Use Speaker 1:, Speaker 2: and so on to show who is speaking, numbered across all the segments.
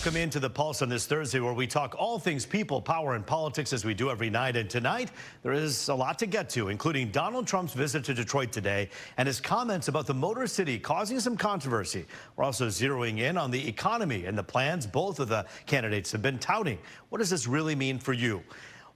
Speaker 1: Welcome into the Pulse on this Thursday, where we talk all things people, power, and politics as we do every night. And tonight, there is a lot to get to, including Donald Trump's visit to Detroit today and his comments about the Motor City causing some controversy. We're also zeroing in on the economy and the plans both of the candidates have been touting. What does this really mean for you?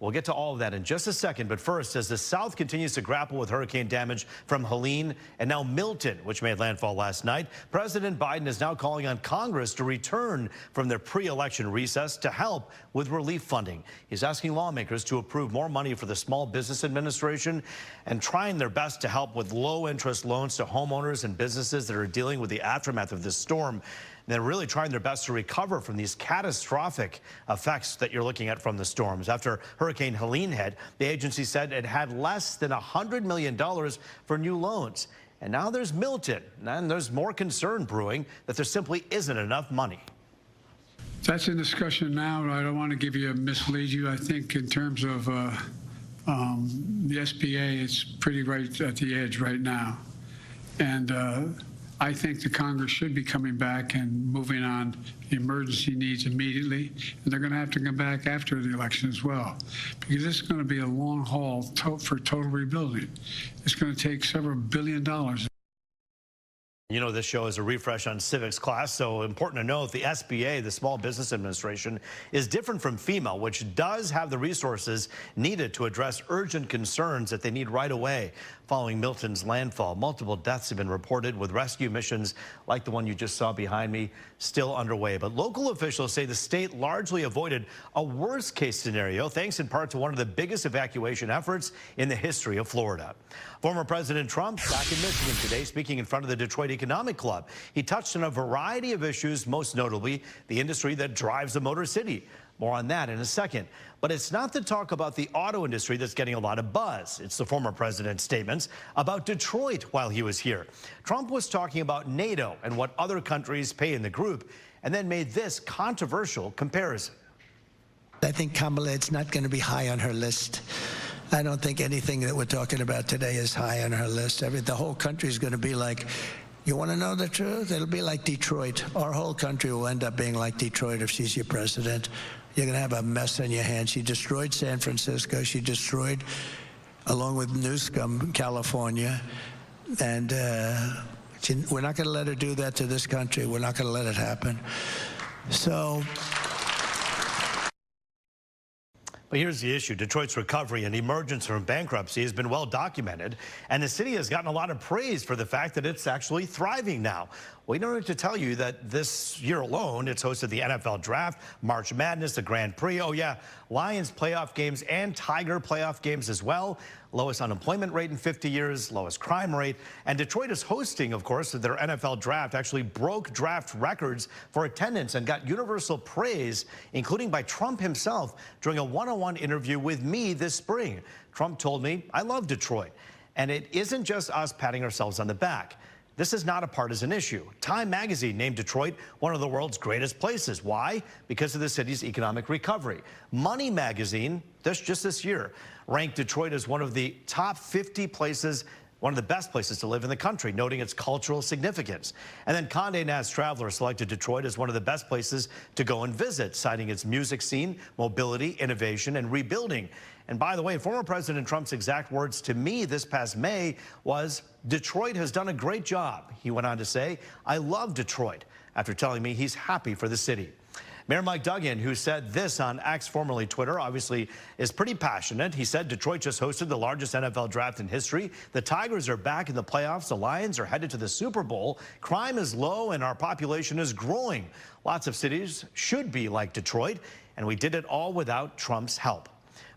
Speaker 1: We'll get to all of that in just a second, but first, as the South continues to grapple with hurricane damage from Helene and now Milton, which made landfall last night, President Biden is now calling on Congress to return from their pre-election recess to help with relief funding. He's asking lawmakers to approve more money for the Small Business Administration and trying their best to help with low-interest loans to homeowners and businesses that are dealing with the aftermath of this storm. They're really trying their best to recover from these catastrophic effects that you're looking at from the storms. After Hurricane Helene hit, the agency said it had less than $100 million for new loans. And now there's Milton, and there's more concern brewing that there simply isn't enough money.
Speaker 2: That's in discussion now, and I don't want to mislead you. I think in terms of the SBA, it's pretty right at the edge right now. And I think the Congress should be coming back and moving on the emergency needs immediately, and they're going to have to come back after the election as well, because this is going to be a long haul for total rebuilding. It's going to take several $billion.
Speaker 1: You know, this show is a refresh on civics class, so important to know that the SBA, the Small Business Administration, is different from FEMA, which does have the resources needed to address urgent concerns that they need right away. Following Milton's landfall, multiple deaths have been reported, with rescue missions like the one you just saw behind me still underway. But local officials say the state largely avoided a worst-case scenario, thanks in part to one of the biggest evacuation efforts in the history of Florida. Former President Trump back in Michigan today, speaking in front of the Detroit Economic Club. He touched on a variety of issues, most notably the industry that drives the Motor City. More on that in a second. But it's not the talk about the auto industry that's getting a lot of buzz. It's the former president's statements about Detroit while he was here. Trump was talking about NATO and what other countries pay in the group, and then made this controversial comparison.
Speaker 3: I think Kamala, it's not going to be high on her list. I don't think anything that we're talking about today is high on her list. The whole country is going to be like, you want to know the truth? It'll be like Detroit. Our whole country will end up being like Detroit if she's your president. You're going to have a mess on your hands. She destroyed San Francisco. She destroyed, along with Newsom, California. And we're not going to let her do that to this country. We're not going to let it happen. So.
Speaker 1: But here's the issue. Detroit's recovery and emergence from bankruptcy has been well documented, and the city has gotten a lot of praise for the fact that it's actually thriving now. We don't need to tell you that this year alone, it's hosted the NFL Draft, March Madness, the Grand Prix. Oh, yeah, Lions playoff games and Tiger playoff games as well. Lowest unemployment rate in 50 years, lowest crime rate. And Detroit is hosting, of course, their NFL Draft. Actually broke draft records for attendance and got universal praise, including by Trump himself during a one-on-one interview with me this spring. Trump told me, I love Detroit. And it isn't just us patting ourselves on the back. This is not a partisan issue. Time magazine named Detroit one of the world's greatest places. Why? Because of the city's economic recovery. Money magazine, just this year, ranked Detroit as one of the top 50 places, one of the best places to live in the country, noting its cultural significance. And then Condé Nast Traveler selected Detroit as one of the best places to go and visit, citing its music scene, mobility, innovation, and rebuilding. And by the way, former President Trump's exact words to me this past May was, Detroit has done a great job. He went on to say, I love Detroit, after telling me he's happy for the city. Mayor Mike Duggan, who said this on X, formerly Twitter, obviously is pretty passionate. He said Detroit just hosted the largest NFL draft in history. The Tigers are back in the playoffs. The Lions are headed to the Super Bowl. Crime is low and our population is growing. Lots of cities should be like Detroit, and we did it all without Trump's help.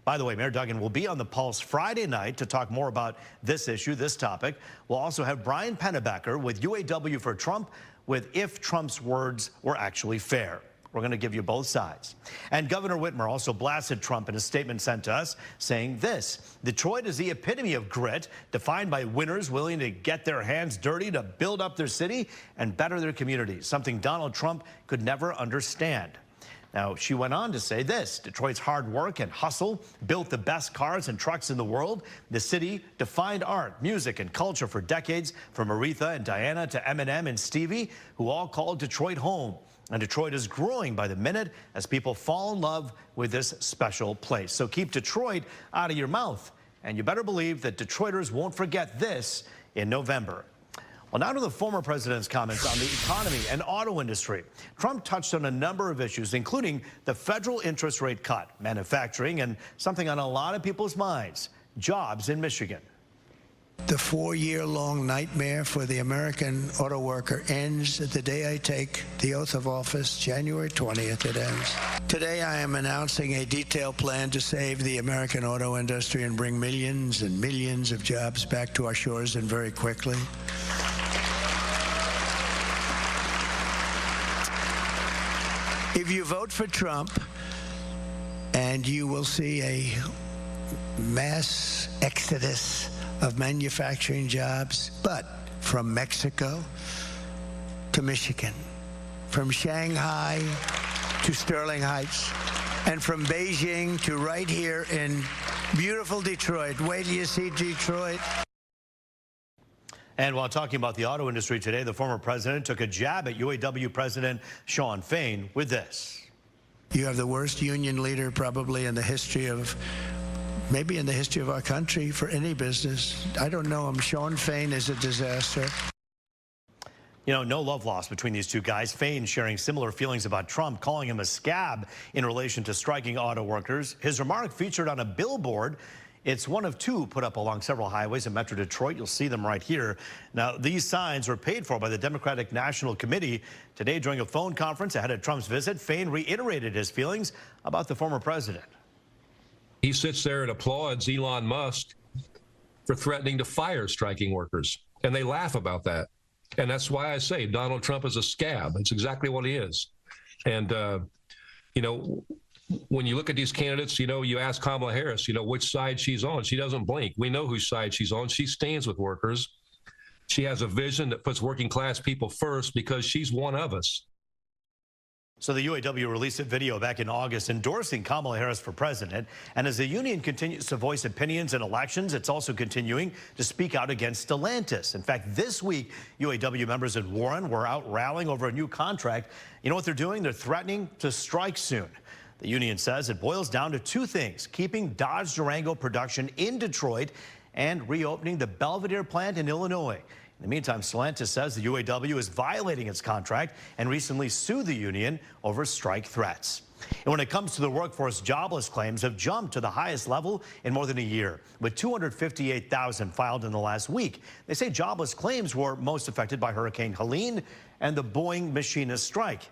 Speaker 1: By the way, Mayor Duggan will be on the Pulse Friday night to talk more about this issue, this topic. We'll also have Brian Pennebaker with UAW for Trump, with if Trump's words were actually fair. We're going to give you both sides. And Governor Whitmer also blasted Trump in a statement sent to us, saying this: Detroit is the epitome of grit, defined by winners willing to get their hands dirty to build up their city and better their communities, something Donald Trump could never understand. Now, she went on to say this: Detroit's hard work and hustle built the best cars and trucks in the world. The city defined art, music, and culture for decades, from Aretha and Diana to Eminem and Stevie, who all called Detroit home. And Detroit is growing by the minute as people fall in love with this special place. So keep Detroit out of your mouth. And you better believe that Detroiters won't forget this in November. Well, now to the former president's comments on the economy and auto industry. Trump touched on a number of issues, including the federal interest rate cut, manufacturing, and something on a lot of people's minds, jobs in Michigan.
Speaker 3: The 4-year-long nightmare for the American auto worker ends the day I take the oath of office, January 20th, it ends. Today I am announcing a detailed plan to save the American auto industry and bring millions and millions of jobs back to our shores and very quickly. If you vote for Trump, and you will see a mass exodus of manufacturing jobs, but from Mexico to Michigan, from Shanghai to Sterling Heights, and from Beijing to right here in beautiful Detroit. Wait till you see Detroit.
Speaker 1: And while talking about the auto industry today, the former president took a jab at UAW President Shawn Fain with this.
Speaker 3: You have the worst union leader probably in the history of, maybe in the history of our country for any business. I don't know him. Shawn Fain is a disaster.
Speaker 1: You know, no love lost between these two guys. Fain sharing similar feelings about Trump, calling him a scab in relation to striking auto workers. His remark featured on a billboard. It's one of two put up along several highways in Metro Detroit. You'll see them right here. Now, these signs were paid for by the Democratic National Committee. Today, during a phone conference ahead of Trump's visit, Fain reiterated his feelings about the former president.
Speaker 4: He sits there and applauds Elon Musk for threatening to fire striking workers, and they laugh about that. And that's why I say Donald Trump is a scab. It's exactly what he is. And, you know, when you look at these candidates, you know, you ask Kamala Harris, you know, which side she's on. She doesn't blink. We know whose side she's on. She stands with workers. She has a vision that puts working class people first because she's one of us.
Speaker 1: So the UAW released a video back in August endorsing Kamala Harris for president. And as the union continues to voice opinions in elections, it's also continuing to speak out against Stellantis. In fact, this week, UAW members in Warren were out rallying over a new contract. You know what they're doing? They're threatening to strike soon. The union says it boils down to two things: keeping Dodge Durango production in Detroit and reopening the Belvedere plant in Illinois. In the meantime, Stellantis says the UAW is violating its contract and recently sued the union over strike threats. And when it comes to the workforce, jobless claims have jumped to the highest level in more than a year, with 258,000 filed in the last week. They say jobless claims were most affected by Hurricane Helene and the Boeing machinist strike.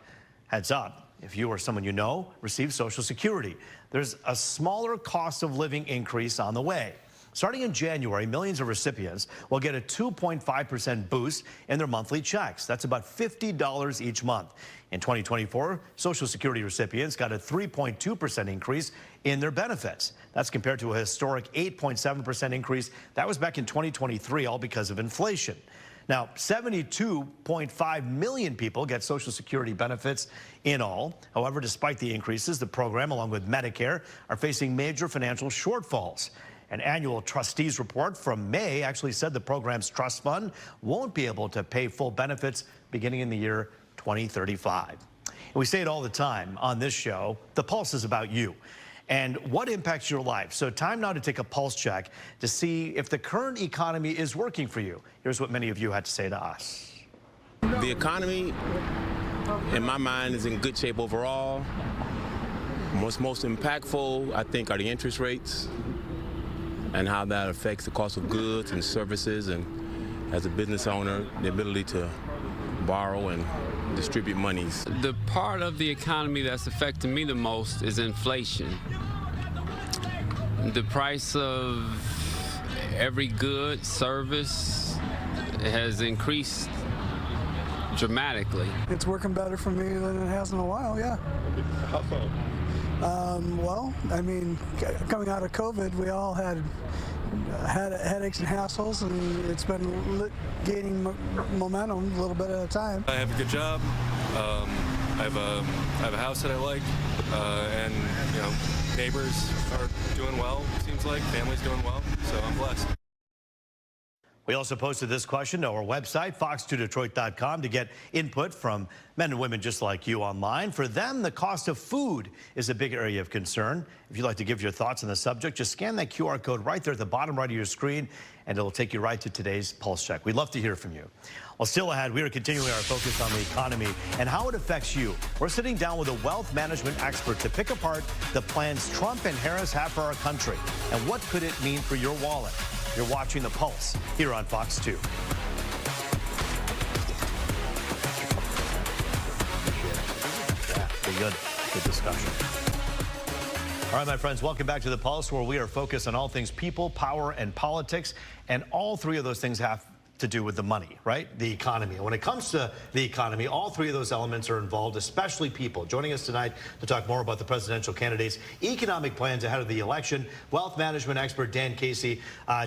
Speaker 1: Heads up, if you or someone you know receives Social Security, there's a smaller cost of living increase on the way. Starting in January, millions of recipients will get a 2.5% boost in their monthly checks. That's about $50 each month. In 2024, Social Security recipients got a 3.2% increase in their benefits. That's compared to a historic 8.7% increase. That was back in 2023, all because of inflation. Now, 72.5 million people get Social Security benefits in all. However, despite the increases, the program, along with Medicare, are facing major financial shortfalls. An annual trustees report from May actually said the program's trust fund won't be able to pay full benefits beginning in the year 2035. And we say it all the time on this show, the pulse is about you and what impacts your life. So time now to take a pulse check to see if the current economy is working for you. Here's what many of you had to say to us.
Speaker 5: The economy, in my mind, is in good shape overall. What's most impactful, I think, are the interest rates and how that affects the cost of goods and services, and as a business owner, the ability to borrow and distribute monies.
Speaker 6: The part of the economy that's affecting me the most is inflation. The price of every good, service has increased dramatically.
Speaker 7: It's working better for me than it has in a while, yeah.
Speaker 5: How so?
Speaker 7: Well, I mean, coming out of COVID, we all had headaches and hassles, and it's been gaining momentum a little bit at a time.
Speaker 8: I have a good job. I have a house that I like, and you know, neighbors are doing well. Seems like family's doing well, so I'm blessed.
Speaker 1: We also posted this question to our website, fox2detroit.com, to get input from men and women just like you online. For them, the cost of food is a big area of concern. If you'd like to give your thoughts on the subject, just scan that QR code right there at the bottom right of your screen, and it'll take you right to today's Pulse Check. We'd love to hear from you. Well, still ahead, we are continuing our focus on the economy and how it affects you. We're sitting down with a wealth management expert to pick apart the plans Trump and Harris have for our country and what could it mean for your wallet. You're watching The Pulse here on Fox 2. Yeah, pretty good. Good discussion. All right, my friends, welcome back to The Pulse, where we are focused on all things people, power, and politics. And all three of those things have to do with the money, right? The economy. And when it comes to the economy, all three of those elements are involved, especially people. Joining us tonight to talk more about the presidential candidates' economic plans ahead of the election, wealth management expert Dan Casey.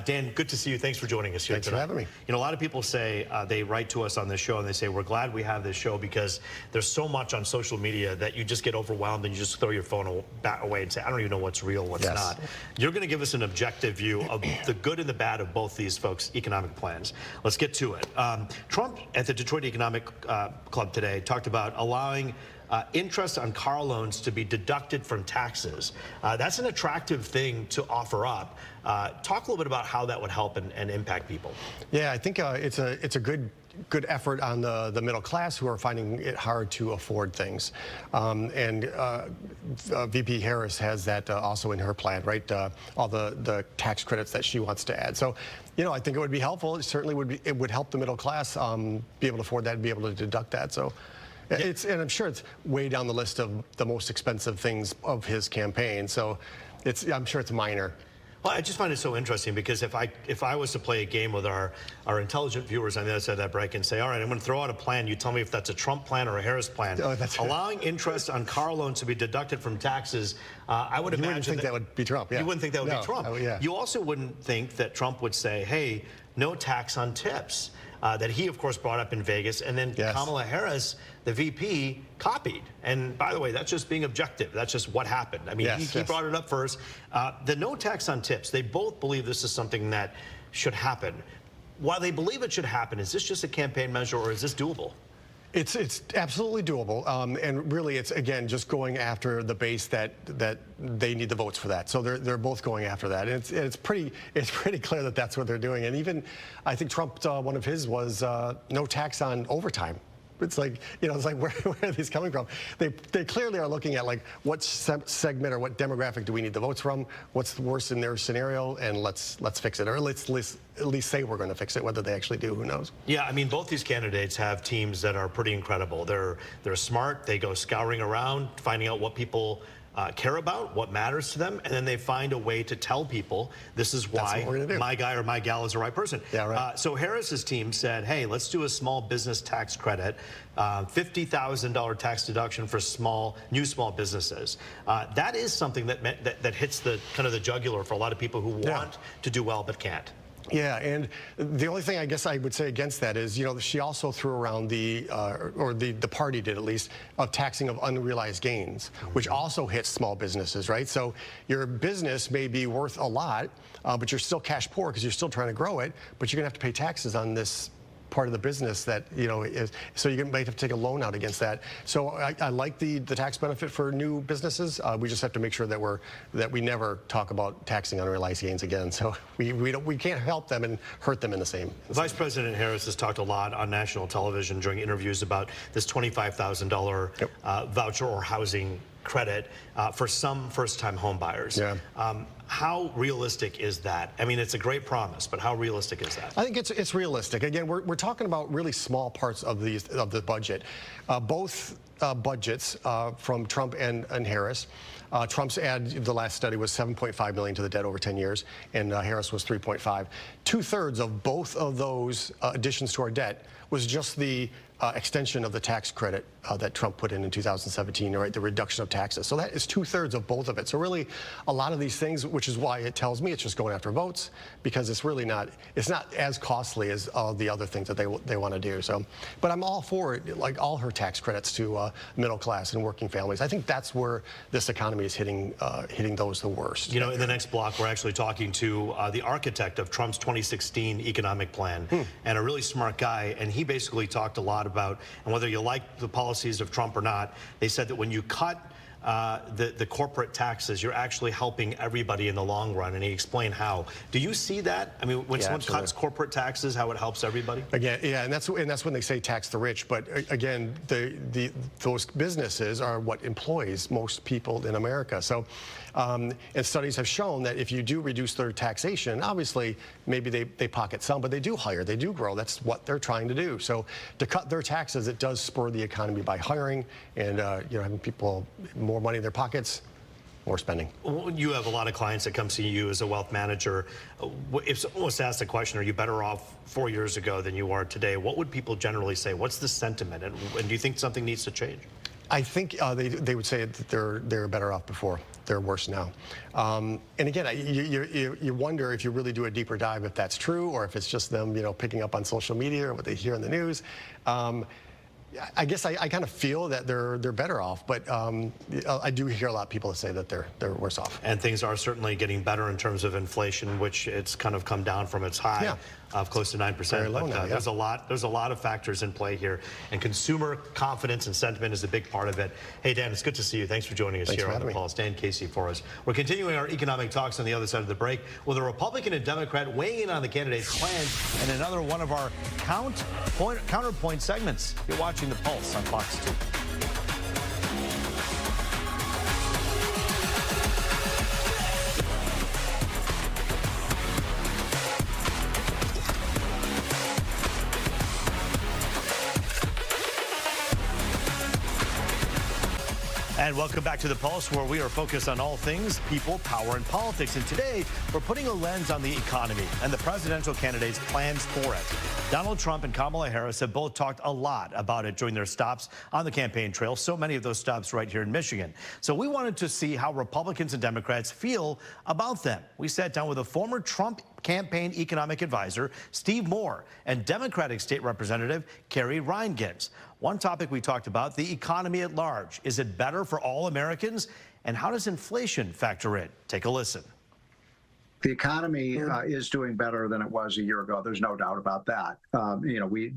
Speaker 1: Dan, good to see you. Thanks for joining us here
Speaker 9: Thanks
Speaker 1: tonight.
Speaker 9: for having me.
Speaker 1: You know, a lot of people say, they write to us on this show and they say, we're glad we have this show because there's so much on social media that you just get overwhelmed and you just throw your phone away and say, I don't even know what's real, what's not. You're going to give us an objective view of the good and the bad of both these folks' economic plans. Let's get to it. Trump at the Detroit Economic Club today talked about allowing interest on car loans to be deducted from taxes. That's an attractive thing to offer up. Talk a little bit about how that would help and impact people.
Speaker 9: Yeah, I think it's a good effort on the middle class who are finding it hard to afford things. VP Harris has that also in her plan, right? All the tax credits that she wants to add. So, you know, I think it would be helpful. It certainly it would help the middle class be able to afford that and be able to deduct that. So. And I'm sure it's way down the list of the most expensive things of his campaign. So I'm sure it's minor.
Speaker 1: Well, I just find it so interesting because if I was to play a game with our intelligent viewers on the other side of that break and say, all right, I'm going to throw out a plan. You tell me if that's a Trump plan or a Harris plan.
Speaker 9: Oh, that's
Speaker 1: allowing interest on car loans to be deducted from taxes. I would imagine
Speaker 9: you wouldn't think that would be Trump. Yeah.
Speaker 1: You wouldn't think that would be Trump.
Speaker 9: Yeah.
Speaker 1: You also wouldn't think that Trump would say, hey, no tax on tips. That he, of course, brought up in Vegas, and then Kamala Harris, the VP, copied. And by the way, that's just being objective. That's just what happened. I mean, he brought it up first. The no tax on tips, they both believe this is something that should happen. While they believe it should happen, is this just a campaign measure, or is this doable?
Speaker 9: It's absolutely doable, and really it's, again, just going after the base that they need the votes for that. So they're both going after that, and it's pretty clear that that's what they're doing. And even I think Trump, one of his was no tax on overtime. It's like, you know, it's like where are these coming from? They clearly are looking at like what segment or what demographic do we need the votes from? What's the worst in their scenario? And let's fix it, or let's at least say we're going to fix it. Whether they actually do, who knows?
Speaker 1: Yeah, I mean, both these candidates have teams that are pretty incredible. They're smart. They go scouring around, finding out what people care about, what matters to them, and then they find a way to tell people this is why my guy or my gal is the right person.
Speaker 9: Yeah, right.
Speaker 1: So Harris's team said, hey, let's do a small business tax credit, $50,000 tax deduction for new small businesses. That is something that hits the kind of the jugular for a lot of people who want to do well but can't.
Speaker 9: Yeah, and the only thing I guess I would say against that is, you know, she also threw around or the party did at least, of taxing of unrealized gains, which also hits small businesses, right? So your business may be worth a lot, but you're still cash poor because you're still trying to grow it, but you're gonna have to pay taxes on this part of the business that, you know, is, so you might have to take a loan out against that. So I like the tax benefit for new businesses. We just have to make sure that we never talk about taxing unrealized gains again. So we can't help them and hurt them in the same.
Speaker 1: Vice President Harris has talked a lot on national television during interviews about this $25,000 voucher or housing credit for some first-time home buyers.
Speaker 9: Yeah.
Speaker 1: How realistic is that? I mean, it's a great promise, but how realistic is that?
Speaker 9: I think it's realistic. Again, we're talking about really small parts of the budget. Both budgets from Trump and Harris. Trump's the last study was $7.5 million to the debt over 10 years, and Harris was $3.5. 2/3 of both of those additions to our debt was just the extension of the tax credit that Trump put in 2017, right? The reduction of taxes. So that is 2/3 of both of it. So really, a lot of these things, which is why it tells me it's just going after votes, because it's really not as costly as all the other things that they want to do. So, but I'm all for it, like all her tax credits to middle class and working families. I think that's where this economy is hitting those the worst.
Speaker 1: You know, in the next block, we're actually talking to the architect of Trump's 2016 economic plan, and a really smart guy. And he basically talked a lot about, and whether you like the policies of Trump or not, they said that when you cut the corporate taxes, you're actually helping everybody in the long run, and he explained how. Do you see that? I mean, when someone cuts corporate taxes, how it helps everybody?
Speaker 9: Again, yeah, and that's when they say tax the rich. But again, those businesses are what employs most people in America. So, and studies have shown that if you do reduce their taxation, obviously maybe they pocket some, but they do hire, they do grow. That's what they're trying to do. So to cut their taxes, it does spur the economy by hiring and having people more money in their pockets, more spending.
Speaker 1: You have a lot of clients that come see you as a wealth manager. If someone was to ask the question, are you better off 4 years ago than you are today, what would people generally say? What's the sentiment? And do you think something needs to change?
Speaker 9: I think they would say that they're better off before. They're worse now. And again, you wonder if you really do a deeper dive if that's true, or if it's just them, picking up on social media or what they hear in the news. I guess I kind of feel that they're better off, but I do hear a lot of people say that they're worse off.
Speaker 1: And things are certainly getting better in terms of inflation, which it's kind of come down from its high of close to 9%.
Speaker 9: Very low now,
Speaker 1: there's a lot of factors in play here, and consumer confidence and sentiment is a big part of it. Hey, Dan, it's good to see you. Thanks for joining us here on the Pulse. Dan Casey for us. We're continuing our economic talks on the other side of the break with a Republican and Democrat weighing in on the candidates' plans and another one of our Counterpoint segments. You're watching the Pulse on Fox 2. And welcome back to the Pulse, where we are focused on all things people, power, and politics. And today, we're putting a lens on the economy and the presidential candidates' plans for it. Donald Trump and Kamala Harris have both talked a lot about it during their stops on the campaign trail, so many of those stops right here in Michigan. So we wanted to see how Republicans and Democrats feel about them. We sat down with a former Trump campaign economic advisor, Steve Moore, and Democratic State Representative Kerry Reingans. One topic we talked about, the economy at large. Is it better for all Americans? And how does inflation factor in? Take a listen.
Speaker 10: The economy is doing better than it was a year ago. There's no doubt about that. We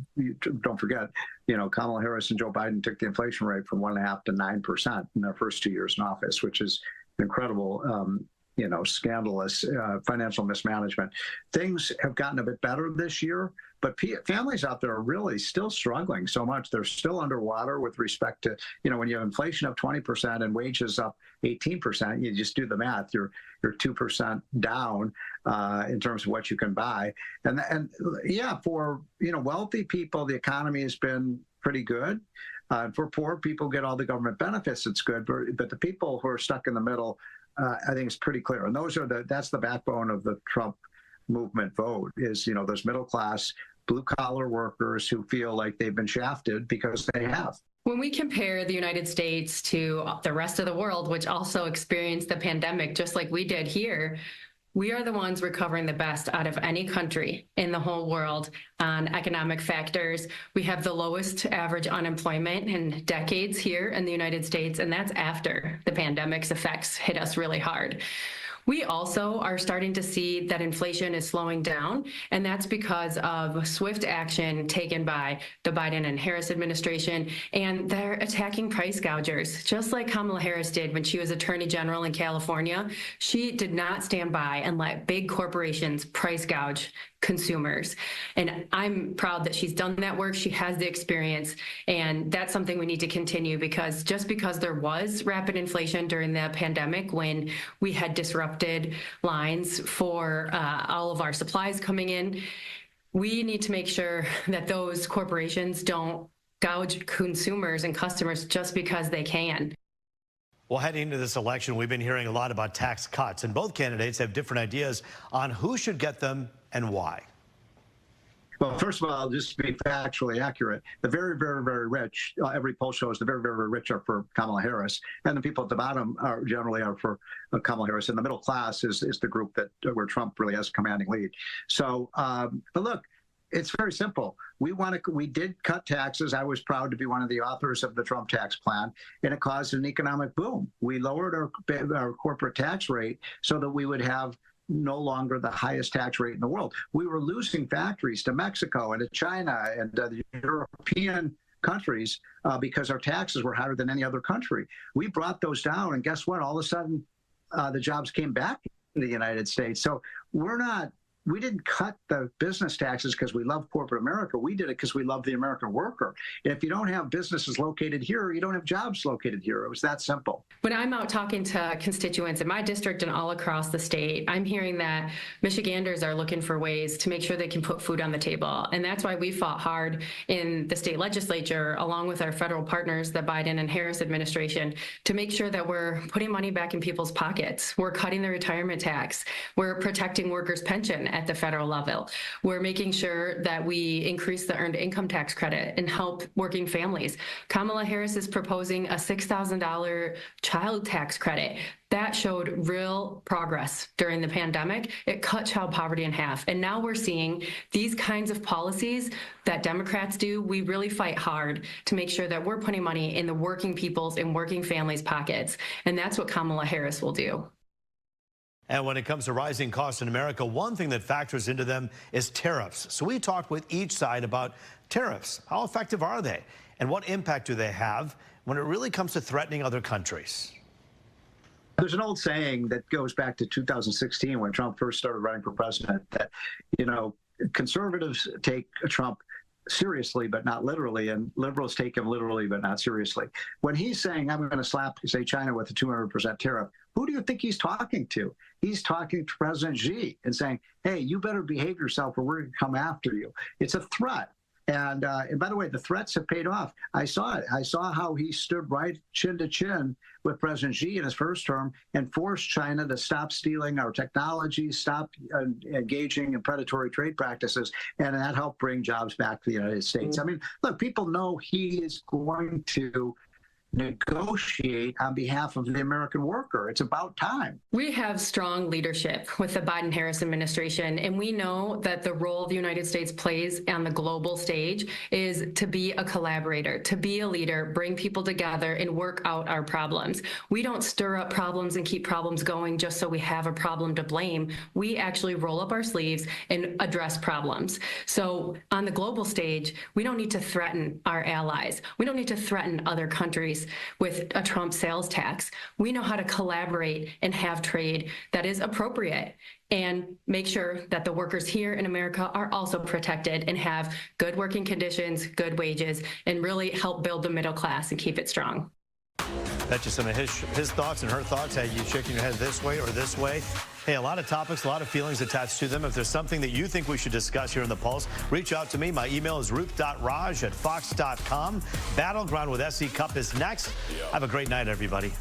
Speaker 10: don't forget, Kamala Harris and Joe Biden took the inflation rate from 1.5% to 9% in their first 2 years in office, which is incredible. Scandalous financial mismanagement. Things have gotten a bit better this year, but families out there are really still struggling so much. They're still underwater with respect to, when you have inflation of 20% and wages up 18%, you just do the math. You're 2% down in terms of what you can buy. And for wealthy people, the economy has been pretty good. For poor people, get all the government benefits. It's good, but the people who are stuck in the middle, I think it's pretty clear. And that's the backbone of the Trump movement vote is, those middle class, blue collar workers who feel like they've been shafted because they have.
Speaker 11: When we compare the United States to the rest of the world, which also experienced the pandemic just like we did here, we are the ones recovering the best out of any country in the whole world on economic factors. We have the lowest average unemployment in decades here in the United States, and that's after the pandemic's effects hit us really hard. We also are starting to see that inflation is slowing down, and that's because of swift action taken by the Biden and Harris administration, and they're attacking price gougers, just like Kamala Harris did when she was Attorney General in California. She did not stand by and let big corporations price gouge consumers. And I'm proud that she's done that work. She has the experience, and that's something we need to continue, because just because there was rapid inflation during the pandemic when we had disrupted lines for all of our supplies coming in, we need to make sure that those corporations don't gouge consumers and customers just because they can.
Speaker 1: Well, heading into this election, we've been hearing a lot about tax cuts, and both candidates have different ideas on who should get them and why.
Speaker 10: Well, first of all, just to be factually accurate, the very, very, very rich, every poll shows the very, very, very rich are for Kamala Harris, and the people at the bottom are generally for Kamala Harris, and the middle class is the group where Trump really has a commanding lead. So, but look, it's very simple. We did cut taxes. I was proud to be one of the authors of the Trump tax plan, and it caused an economic boom. We lowered our corporate tax rate so that we would have no longer the highest tax rate in the world. We were losing factories to Mexico and to China and the European countries because our taxes were higher than any other country. We brought those down, and guess what? All of a sudden, the jobs came back in the United States. So we didn't cut the business taxes because we love corporate America. We did it because we love the American worker. And if you don't have businesses located here, you don't have jobs located here. It was that simple.
Speaker 11: When I'm out talking to constituents in my district and all across the state, I'm hearing that Michiganders are looking for ways to make sure they can put food on the table. And that's why we fought hard in the state legislature, along with our federal partners, the Biden and Harris administration, to make sure that we're putting money back in people's pockets. We're cutting the retirement tax. We're protecting workers' pension at the federal level. We're making sure that we increase the earned income tax credit and help working families. Kamala Harris is proposing a $6,000 child tax credit. That showed real progress during the pandemic. It cut child poverty in half. And now we're seeing these kinds of policies that Democrats do. We really fight hard to make sure that we're putting money in the working people's and working families' pockets. And that's what Kamala Harris will do.
Speaker 1: And when it comes to rising costs in America, one thing that factors into them is tariffs. So we talked with each side about tariffs. How effective are they? And what impact do they have when it really comes to threatening other countries?
Speaker 10: There's an old saying that goes back to 2016 when Trump first started running for president that, conservatives take Trump seriously, but not literally, and liberals take him literally, but not seriously. When he's saying, I'm going to slap, say, China with a 200% tariff, who do you think he's talking to? He's talking to President Xi and saying, hey, you better behave yourself or we're going to come after you. It's a threat. And by the way, the threats have paid off. I saw it. I saw how he stood right chin to chin with President Xi in his first term and forced China to stop stealing our technology, stop engaging in predatory trade practices, and that helped bring jobs back to the United States. I mean, look, people know he is going to negotiate on behalf of the American worker. It's about time.
Speaker 11: We have strong leadership with the Biden-Harris administration, and we know that the role the United States plays on the global stage is to be a collaborator, to be a leader, bring people together and work out our problems. We don't stir up problems and keep problems going just so we have a problem to blame. We actually roll up our sleeves and address problems. So on the global stage, we don't need to threaten our allies. We don't need to threaten other countries with a Trump sales tax. We know how to collaborate and have trade that is appropriate and make sure that the workers here in America are also protected and have good working conditions, good wages, and really help build the middle class and keep it strong.
Speaker 1: That's just some of his thoughts and her thoughts. Hey, you shaking your head this way or this way? Hey, a lot of topics, a lot of feelings attached to them. If there's something that you think we should discuss here in The Pulse, reach out to me. My email is ruth.raj@fox.com. Battleground with SE Cup is next. Have a great night, everybody.